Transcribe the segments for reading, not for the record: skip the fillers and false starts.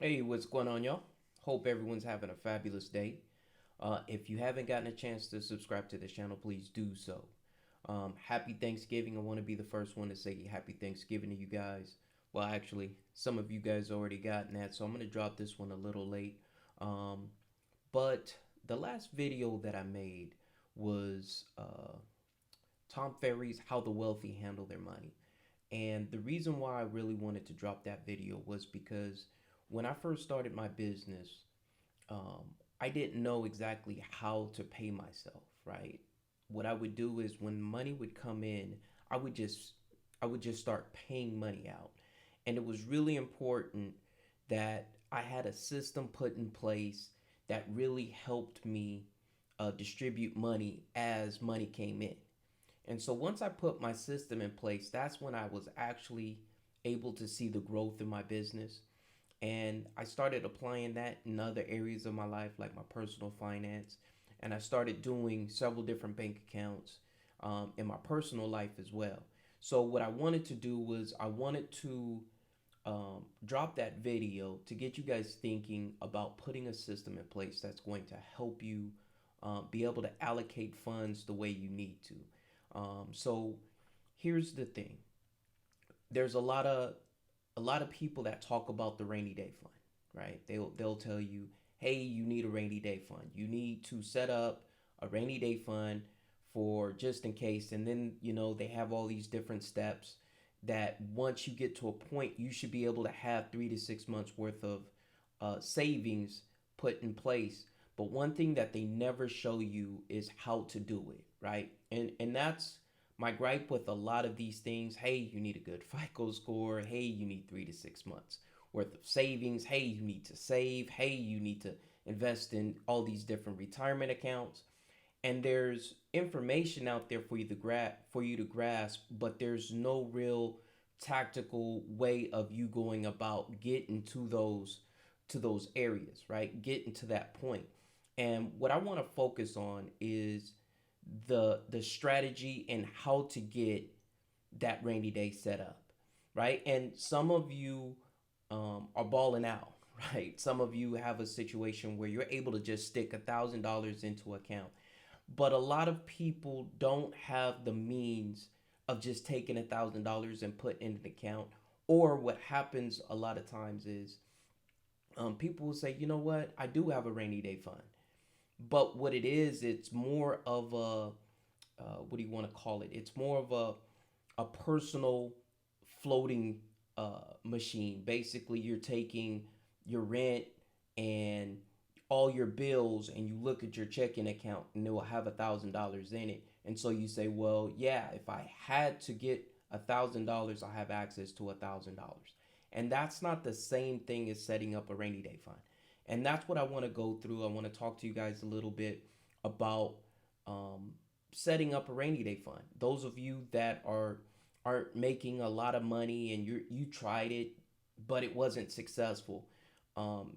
Hey, what's going on, y'all? Hope everyone's having a fabulous day. If you haven't gotten a chance to subscribe to this channel, please do so. Happy Thanksgiving. I want to be the first one to say Happy Thanksgiving to you guys. Well, actually, some of you guys already gotten that, so I'm going to drop this one a little late. Um, but the last video that I made was Tom Ferry's How the Wealthy Handle Their Money. And the reason why I really wanted to drop that video was because when I first started my business, um, I didn't know exactly how to pay myself, right? What I would do is when money would come in, I would just I would just start paying money out. And it was really important that I had a system put in place that really helped me distribute money as money came in. And so once I put my system in place, that's when I was actually able to see the growth in my business. And I started applying that in other areas of my life, like my personal finance. And I started doing several different bank accounts in my personal life as well. So, what I wanted to do was, I wanted to drop that video to get you guys thinking about putting a system in place that's going to help you be able to allocate funds the way you need to. So, here's the thing: there's a lot of people that talk about the rainy day fund, right? They'll tell you, "Hey, you need a rainy day fund. You need to set up a rainy day fund for just in case." And then, they have all these different steps that once you get to a point, you should be able to have 3 to 6 months worth of savings put in place. But one thing that they never show you is how to do it, right? And that's my gripe with a lot of these things. Hey, you need a good FICO score. Hey, you need 3 to 6 months worth of savings. Hey, you need to save. Hey, you need to invest in all these different retirement accounts. And there's information out there for you to grasp, but there's no real tactical way of you going about getting to those areas, right? Getting to that point. And what I want to focus on is the strategy and how to get that rainy day set up, right? And some of you are balling out, right? Some of you have a situation where you're able to just stick $1,000 into account, but a lot of people don't have the means of just taking $1,000 and put in an account. Or what happens a lot of times is people will say, you know what, I do have a rainy day fund. But what it is, it's more of what do you want to call it? It's more of a personal floating machine. Basically, you're taking your rent and all your bills, and you look at your checking account, and it will have $1,000 in it. And so you say, well, yeah, if I had to get $1,000, I have access to $1,000. And that's not the same thing as setting up a rainy day fund. And that's what I want to go through. I want to talk to you guys a little bit about um, setting up a rainy day fund. Those of you that aren't making a lot of money and you tried it, but it wasn't successful. Um,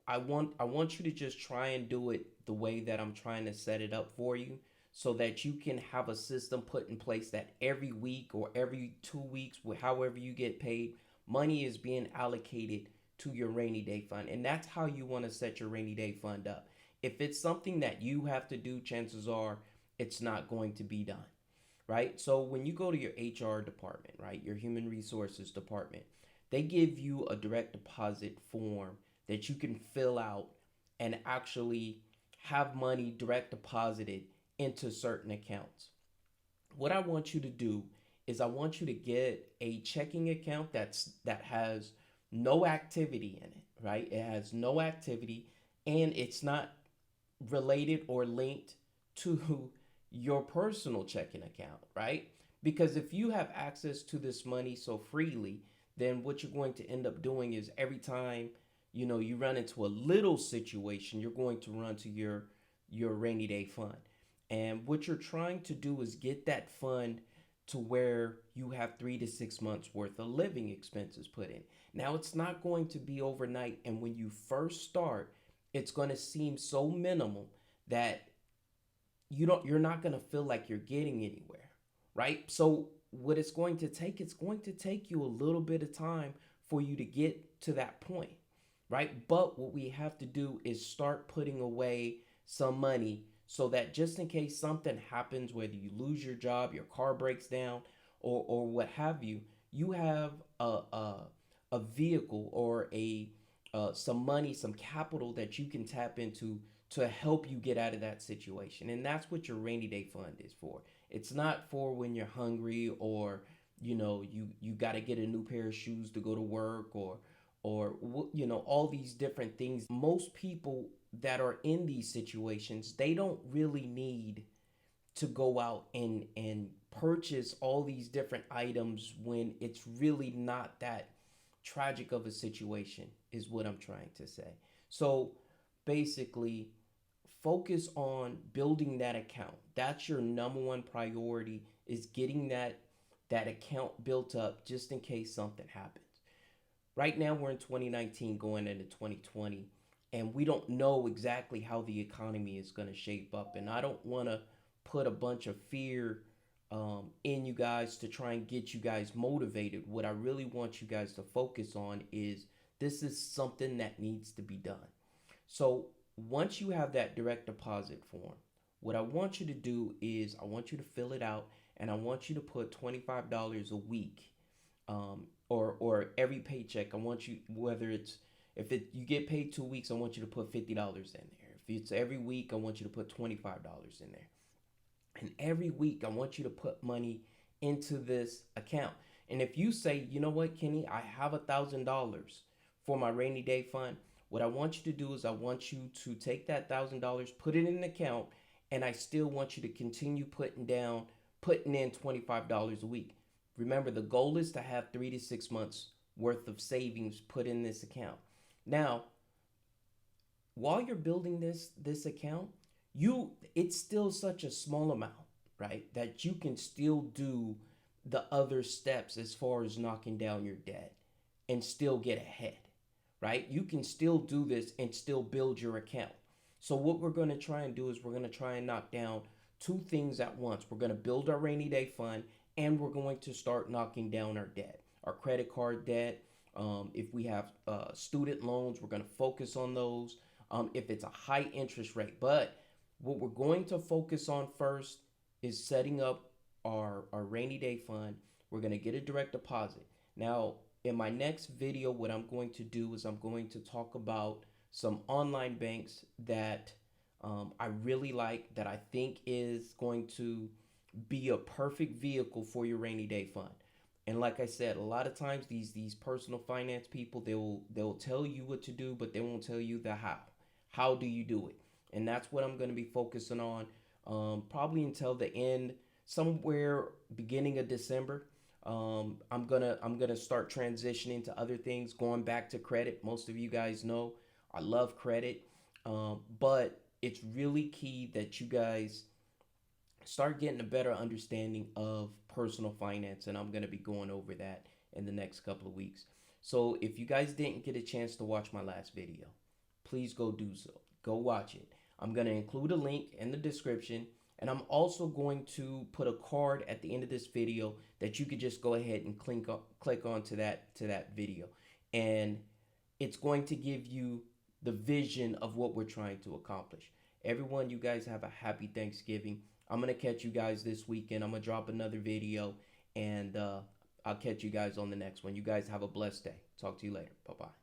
I want you to just try and do it the way that I'm trying to set it up for you, so that you can have a system put in place that every week or every 2 weeks, however you get paid, money is being allocated to your rainy day fund. And that's how you want to set your rainy day fund up. If it's something that you have to do, chances are it's not going to be done, right? So when you go to your HR department, right, your human resources department, they give you a direct deposit form that you can fill out and actually have money direct deposited into certain accounts. What I want you to do is I want you to get a checking account that has no activity in it, right? It has no activity, and it's not related or linked to your personal checking account, right? Because if you have access to this money so freely, then what you're going to end up doing is every time you run into a little situation, you're going to run to your rainy day fund. And what you're trying to do is get that fund to where you have 3 to 6 months worth of living expenses put in. Now, it's not going to be overnight. And when you first start, it's going to seem so minimal that you're not going to feel like you're getting anywhere, right? So what it's going to take you a little bit of time for you to get to that point. right? But what we have to do is start putting away some money so that just in case something happens, whether you lose your job, your car breaks down, or what have you, you have a vehicle or a some money, some capital that you can tap into to help you get out of that situation. And that's what your rainy day fund is for. It's not for when you're hungry, or you got to get a new pair of shoes to go to work, or all these different things. Most people that are in these situations, they don't really need to go out and purchase all these different items when it's really not that tragic of a situation, is what I'm trying to say. So basically, focus on building that account. That's your number one priority, is getting that account built up just in case something happens. Right now we're in 2019 going into 2020, and we don't know exactly how the economy is going to shape up, and I don't want to put a bunch of fear in you guys to try and get you guys motivated. What I really want you guys to focus on is this is something that needs to be done. So once you have that direct deposit form, what I want you to do is I want you to fill it out, and I want you to put $25 a week, or every paycheck. I want you, whether it's you get paid 2 weeks, I want you to put $50 in there. If it's every week, I want you to put $25 in there. And every week, I want you to put money into this account. And if you say, you know what, Kenny, I have $1,000 for my rainy day fund, what I want you to do is I want you to take that $1,000, put it in an account, and I still want you to continue putting in $25 a week. Remember, the goal is to have 3 to 6 months worth of savings put in this account. Now, while you're building this account, it's still such a small amount, right, that you can still do the other steps as far as knocking down your debt and still get ahead, right? You can still do this and still build your account. So what we're going to try and do is we're going to try and knock down two things at once. We're going to build our rainy day fund, and we're going to start knocking down our debt, our credit card debt. If we have student loans, we're going to focus on those. If it's a high interest rate, but what we're going to focus on first is setting up our rainy day fund. We're going to get a direct deposit. Now, in my next video, what I'm going to do is I'm going to talk about some online banks that I really like, that I think is going to be a perfect vehicle for your rainy day fund. And like I said, a lot of times these personal finance people, they'll tell you what to do, but they won't tell you the how. How do you do it? And that's what I'm going to be focusing on, probably until the end, somewhere beginning of December. I'm gonna start transitioning to other things, going back to credit. Most of you guys know I love credit, but it's really key that you guys start getting a better understanding of personal finance, and I'm going to be going over that in the next couple of weeks. So if you guys didn't get a chance to watch my last video, please go do so. Go watch it. I'm going to include a link in the description, and I'm also going to put a card at the end of this video that you could just go ahead and click on to that video, and it's going to give you the vision of what we're trying to accomplish. Everyone, you guys have a happy Thanksgiving. I'm going to catch you guys this weekend. I'm going to drop another video, and I'll catch you guys on the next one. You guys have a blessed day. Talk to you later. Bye-bye.